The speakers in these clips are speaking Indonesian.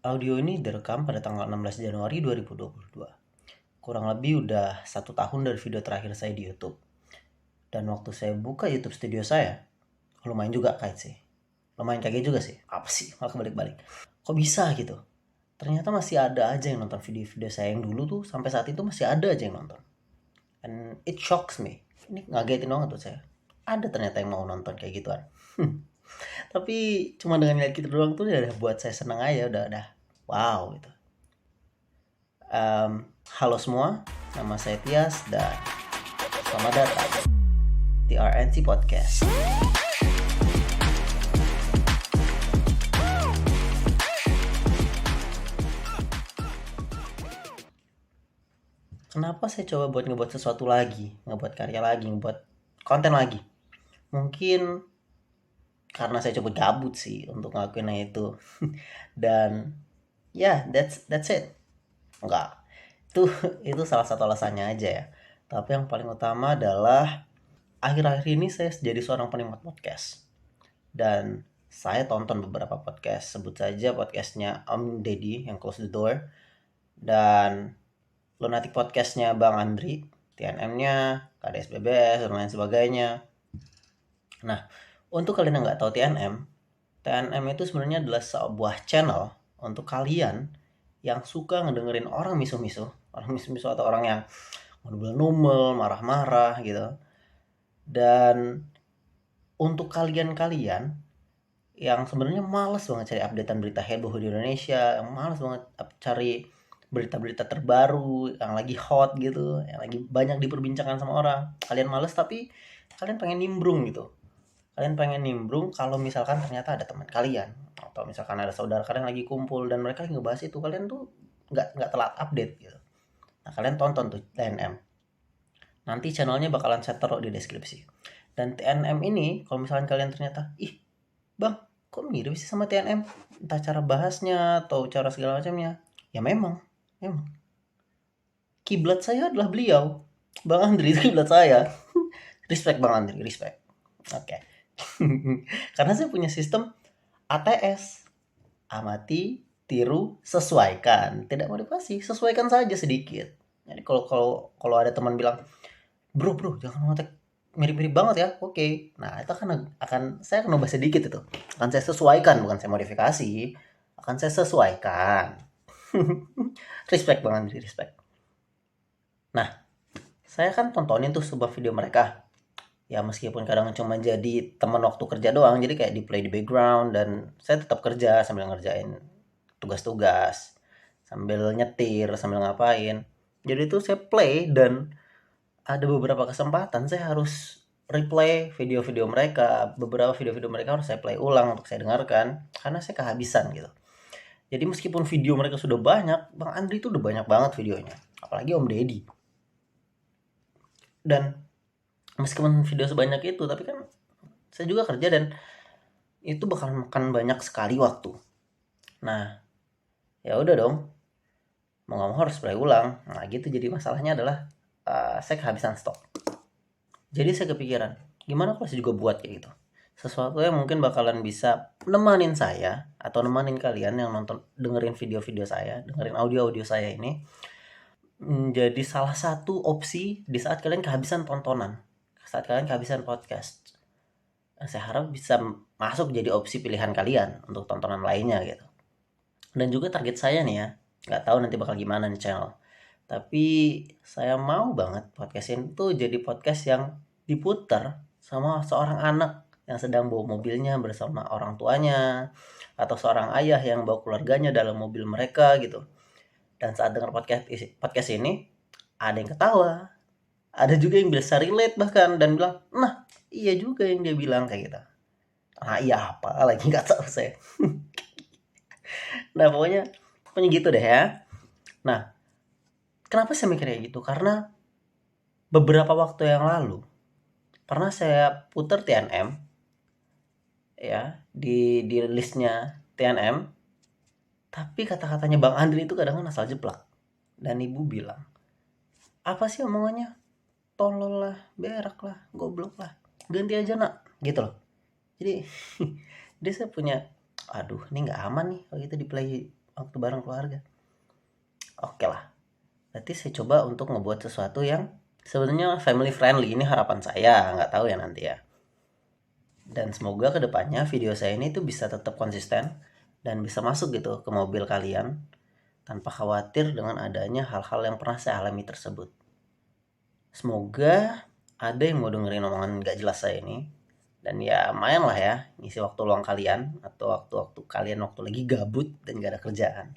Audio ini direkam pada tanggal 16 Januari 2022. Kurang lebih udah 1 tahun dari video terakhir saya di YouTube. Dan waktu saya buka YouTube studio saya, lumayan juga kaget sih. Lumayan kaget juga sih. Apa sih? Malah kebalik-balik. Kok bisa gitu? Ternyata masih ada aja yang nonton video-video saya yang dulu tuh. Sampai saat itu masih ada aja yang nonton. And it shocks me. Ini ngagetin banget tuh saya. Ada ternyata yang mau nonton kayak gituan. Tapi cuma dengan lihat gitu doang tuh udah buat saya seneng aja. Udah. Wow gitu. Halo semua, nama saya Tias dan selamat datang di RNC Podcast. Kenapa saya coba buat ngebuat sesuatu lagi, ngebuat karya lagi, ngebuat konten lagi? Mungkin karena saya coba gabut sih untuk ngelakuin itu. Dan ya, that's it. Enggak. Itu itu salah satu alasannya aja ya. Tapi yang paling utama adalah akhir-akhir ini saya jadi seorang penikmat podcast. Dan saya tonton beberapa podcast. Sebut saja podcastnya Om Deddy yang Close the Door. Dan Lunatic podcastnya Bang Andri. TNM-nya, KDSBBS, dan lain sebagainya. Nah, untuk kalian yang nggak tahu TNM itu sebenarnya adalah sebuah channel untuk kalian yang suka ngedengerin orang misuh-misuh. Orang misuh-misuh atau orang yang ngomel-ngomel, marah-marah gitu. Dan untuk kalian-kalian yang sebenarnya males banget cari updatean berita heboh di Indonesia, yang males banget cari berita-berita terbaru yang lagi hot gitu, yang lagi banyak diperbincangkan sama orang. Kalian males tapi kalian pengen nimbrung gitu. Kalian pengen nimbrung kalau misalkan ternyata ada teman kalian atau misalkan ada saudara kalian lagi kumpul dan mereka lagi ngebahas itu, kalian tuh nggak telat update gitu. Nah, kalian tonton tuh TNM. Nanti channelnya bakalan saya taruh di deskripsi. Dan TNM ini kalau misalkan kalian ternyata, ih bang, kok mirip sih sama TNM? Entah cara bahasnya atau cara segala macamnya. Ya memang. Kiblat saya adalah beliau. Bang Andri itu kiblat saya. Respect Bang Andri, respect. Oke. Karena saya punya sistem ATS. Amati, tiru, sesuaikan. Tidak modifikasi, sesuaikan saja sedikit. Jadi kalau ada teman bilang, bro, jangan ngotek mirip-mirip banget ya. Oke. Nah, itu saya akan ubah sedikit itu. Akan saya sesuaikan, bukan saya modifikasi. Akan saya sesuaikan. Respect Bang Andri, respect. Nah, saya kan tontonin tuh sebuah video mereka. Ya meskipun kadang cuma jadi teman waktu kerja doang, jadi kayak di play di background dan saya tetap kerja sambil ngerjain tugas-tugas, sambil nyetir, sambil ngapain. Jadi itu saya play dan ada beberapa kesempatan saya harus replay video-video mereka. Beberapa video-video mereka harus saya play ulang untuk saya dengarkan karena saya kehabisan gitu. Jadi meskipun video mereka sudah banyak, Bang Andri itu udah banyak banget videonya. Apalagi Om Deddy. Dan meskipun video sebanyak itu, tapi kan saya juga kerja dan itu bakal makan banyak sekali waktu. Nah, ya udah dong. Mau nggak mau harus play ulang. Nah gitu, jadi masalahnya adalah saya kehabisan stok. Jadi saya kepikiran, gimana kalau saya juga buat kayak gitu. Sesuatu yang mungkin bakalan bisa nemanin saya atau nemanin kalian yang nonton, dengerin video-video saya, dengerin audio-audio saya ini menjadi salah satu opsi di saat kalian kehabisan tontonan, saat kalian kehabisan podcast. Saya harap bisa masuk jadi opsi pilihan kalian untuk tontonan lainnya gitu. Dan juga target saya nih ya, nggak tahu nanti bakal gimana nih channel. Tapi saya mau banget podcast ini tuh jadi podcast yang diputar sama seorang anak yang sedang bawa mobilnya bersama orang tuanya, atau seorang ayah yang bawa keluarganya dalam mobil mereka gitu. Dan saat dengar podcast ini, ada yang ketawa, ada juga yang bisa relate bahkan dan bilang, nah iya juga yang dia bilang kayak gitu. Nah iya apa lagi nggak tahu saya. Nah pokoknya gitu deh ya. Nah, kenapa saya mikir kayak gitu? Karena beberapa waktu yang lalu pernah saya putar TNM ya di listnya TNM, tapi kata-katanya Bang Andri itu kadang asal jeplak. Dan ibu bilang, apa sih omongannya? Tolol lah, berak lah, goblok lah. Ganti aja nak, gitu loh. Jadi dia saya punya, aduh ini nggak aman nih kalau gitu di play waktu bareng keluarga. Oke lah, berarti saya coba untuk ngebuat sesuatu yang sebenarnya family friendly. Ini harapan saya, nggak tahu ya nanti ya. Dan semoga kedepannya video saya ini tuh bisa tetap konsisten dan bisa masuk gitu ke mobil kalian tanpa khawatir dengan adanya hal-hal yang pernah saya alami tersebut. Semoga ada yang mau dengerin omongan gak jelas saya ini. Dan ya lumayan lah ya ngisi waktu luang kalian atau waktu-waktu kalian waktu lagi gabut dan gak ada kerjaan.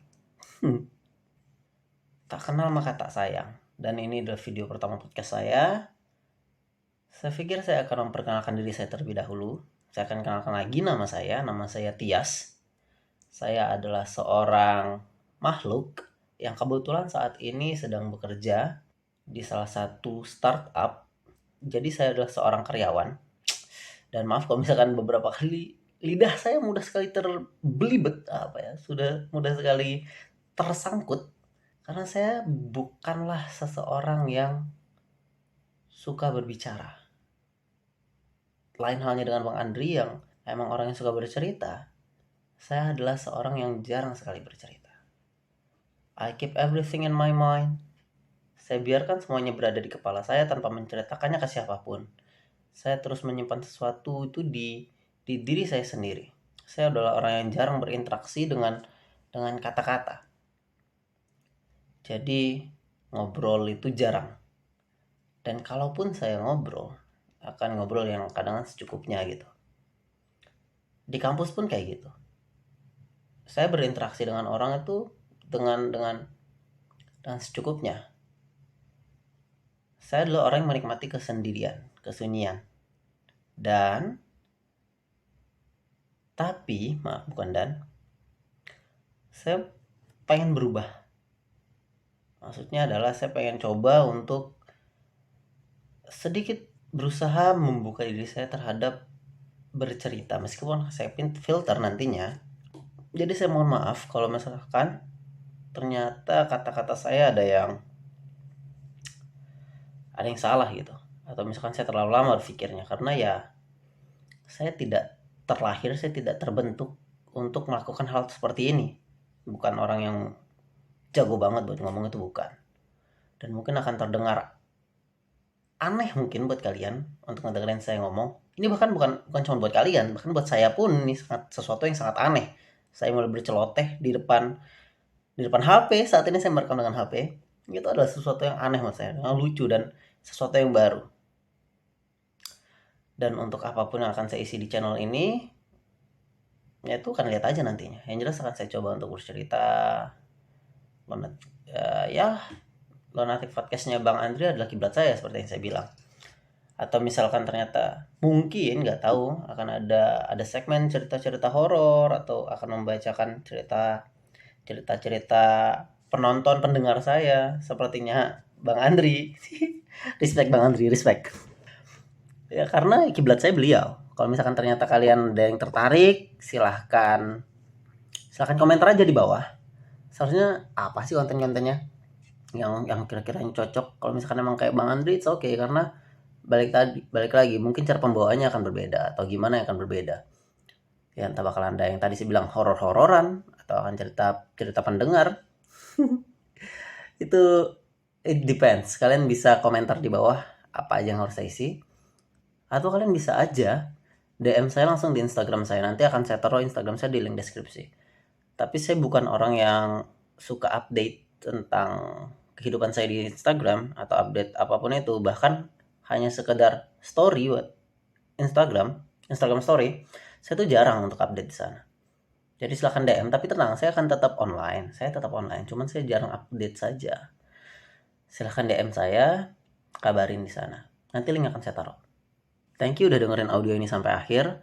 Tak kenal maka tak sayang. Dan ini adalah video pertama podcast saya. Saya pikir saya akan memperkenalkan diri saya terlebih dahulu. Saya akan kenalkan lagi nama saya. Nama saya Tias. Saya adalah seorang makhluk yang kebetulan saat ini sedang bekerja di salah satu startup. Jadi saya adalah seorang karyawan. Dan maaf kalau misalkan beberapa kali lidah saya mudah sekali terbelibet, sudah mudah sekali tersangkut. Karena saya bukanlah seseorang yang suka berbicara. Lain halnya dengan Bang Andri yang emang orang yang suka bercerita. Saya adalah seorang yang jarang sekali bercerita. I keep everything in my mind. Saya biarkan semuanya berada di kepala saya tanpa menceritakannya ke siapapun. Saya terus menyimpan sesuatu itu di diri saya sendiri. Saya adalah orang yang jarang berinteraksi dengan kata-kata. Jadi ngobrol itu jarang. Dan kalaupun saya ngobrol, akan ngobrol yang kadang secukupnya gitu. Di kampus pun kayak gitu. Saya berinteraksi dengan orang itu dengan secukupnya. Saya adalah orang yang menikmati kesendirian, kesunyian. Saya pengen berubah. Maksudnya adalah saya pengen coba untuk sedikit berusaha membuka diri saya terhadap bercerita, meskipun saya filter nantinya. Jadi saya mohon maaf kalau misalkan ternyata kata-kata saya ada yang salah gitu, atau misalkan saya terlalu lama berpikirnya, karena ya saya tidak terbentuk untuk melakukan hal seperti ini. Bukan orang yang jago banget buat ngomong, itu bukan. Dan mungkin akan terdengar aneh mungkin buat kalian untuk ngedengerin saya ngomong. Ini bahkan bukan cuma buat kalian, bahkan buat saya pun ini sesuatu yang sangat aneh. Saya mulai berceloteh di depan HP. Saat ini saya merekam dengan HP. Itu adalah sesuatu yang aneh menurut saya, yang lucu dan sesuatu yang baru. Dan untuk apapun yang akan saya isi di channel ini, ya itu akan lihat aja nantinya. Yang jelas akan saya coba untuk bercerita. Lunatic podcastnya Bang Andri adalah kiblat saya seperti yang saya bilang. Atau misalkan ternyata mungkin nggak tahu akan ada segmen cerita-cerita horor, atau akan membacakan cerita penonton pendengar saya sepertinya Bang Andri. Respect Bang Andri, respect. Ya karena kiblat saya beliau. Kalau misalkan ternyata kalian ada yang tertarik, silahkan komentar aja di bawah. Seharusnya apa sih konten-kontennya yang kira-kira yang cocok. Kalau misalkan emang kayak Bang Andri, it's okay, karena balik lagi mungkin cara pembawaannya akan berbeda, atau gimana yang akan berbeda. Ya entah bakal ada yang tadi saya bilang horor-hororan, atau akan cerita pendengar. Itu it depends. Kalian bisa komentar di bawah apa aja yang harus saya isi, atau kalian bisa aja DM saya langsung di Instagram saya. Nanti akan saya taruh Instagram saya di link deskripsi. Tapi saya bukan orang yang suka update tentang kehidupan saya di Instagram atau update apapun itu. Bahkan hanya sekedar story buat Instagram story, saya tuh jarang untuk update di sana. Jadi silahkan DM, tapi tenang, saya akan tetap online. Cuman saya jarang update saja. Silahkan DM saya, kabarin di sana. Nanti link akan saya taruh. Thank you udah dengerin audio ini sampai akhir.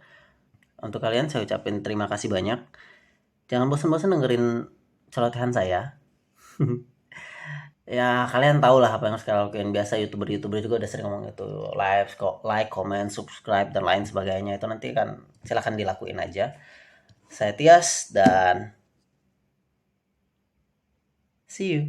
Untuk kalian saya ucapin terima kasih banyak. Jangan bosan-bosan dengerin celotehan saya. Ya kalian tahu lah apa yang harus kalian lakuin. Biasa youtuber juga udah sering ngomong itu, like, comment, subscribe dan lain sebagainya. Itu nanti kan silahkan dilakuin aja. Saya Tias dan see you.